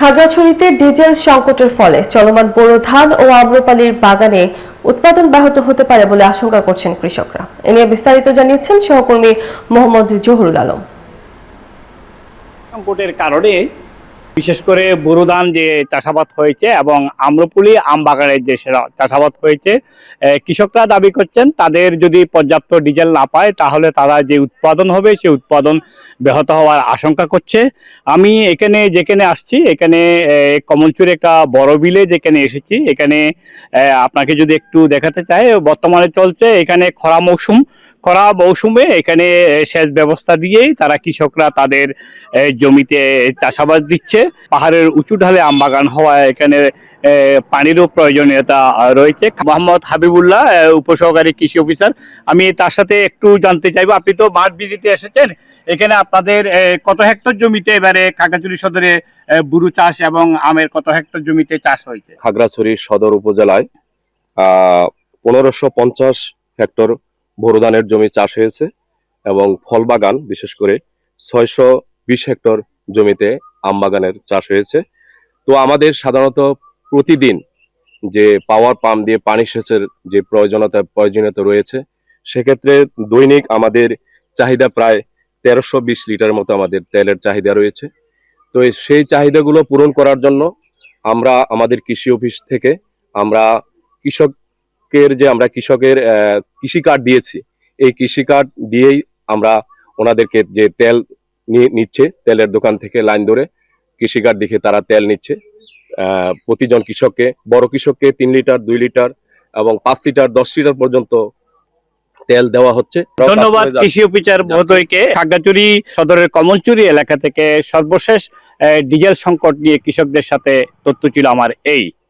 খাগড়াছড়িতে diesel সংকটের ফলে চলমান বোরো ধান ও আম্রপালির বাগানে উৎপাদন ব্যাহত হতে পারে বলে আশঙ্কা করছেন কৃষকরা। এ নিয়ে বিস্তারিত জানিয়েছেন সহকর্মী মোহাম্মদ জহুরুল আলম। সংকটের কারণে বিশেষ করে বোরো ধান যে চাষাবাদ হয়েছে এবং আম্রপুলি আম বাগানের যে চাষাবাদ হয়েছে, কৃষকরা দাবি করছেন তাদের যদি পর্যাপ্ত ডিজেল না পায় তাহলে তারা যে উৎপাদন হবে সেই উৎপাদন ব্যাহত হওয়ার আশঙ্কা করছে। আমি যেখানে আসছি এখানে কমলচুরে একটা বড় বিলে যেখানে এসেছি, এখানে আপনাকে যদি একটু দেখাতে চাই, বর্তমানে চলছে এখানে খরা মৌসুমে এখানে সেচ ব্যবস্থা দিয়েই তারা কৃষকরা তাদের জমিতে চাষাবাদ দিচ্ছে। পাহাড়ের উঁচু ঢালে আম বাগান হওয়ায় এখানে পানিরও প্রয়োজনীয়তা রয়েছে। মোহাম্মদ হাবিবুল্লাহ, উপসহকারী কৃষি অফিসার, আমি তার সাথে একটু জানতে চাইবো, আপনি তো মাঠ ভিজিটে এসেছেন, এখানে আপনাদের কত হেক্টর জমিতে এবারে খাগড়াছড়ি সদরে বুরু চাষ এবং আমের কত হেক্টর জমিতে চাষ হয়েছে? খাগড়াছড়ি সদর উপজেলায় 1550 হেক্টর বোরো ধানের জমি চাষ হয়েছে এবং ফল বাগান বিশেষ করে 620 হেক্টর জমিতে আম বাগানের চাষ হয়েছে। তো আমাদের সাধারণত প্রতিদিন যে পাওয়ার পাম্প দিয়ে পানি সেচের যে প্রয়োজনীয়তা রয়েছে, সেক্ষেত্রে দৈনিক আমাদের চাহিদা প্রায় 1320 লিটার মতো আমাদের তেলের চাহিদা রয়েছে। তো সেই চাহিদাগুলো পূরণ করার জন্য আমরা আমাদের কৃষি অফিস থেকে আমরা কৃষকের কৃষি কার্ড দিয়েছি। এই কৃষি কার্ড দিয়েই আমরা ওনাদেরকে যে তেল নিচ্ছে, তেলের দোকান থেকে লাইন ধরে কৃষি কার্ড দেখে তারা তেল নিচ্ছে। প্রতিজন কৃষককে, বড় কৃষককে 3 লিটার, 2 লিটার এবং 5 লিটার, 10 লিটার পর্যন্ত তেল দেওয়া হচ্ছে। ধন্যবাদ কৃষি অফিসার মহোদয়কে। খাগড়াছড়ি সদরের কমলচুরি এলাকা থেকে সর্বশেষ ডিজেল সংকট নিয়ে কৃষকদের সাথে তথ্য ছিল আমার এই।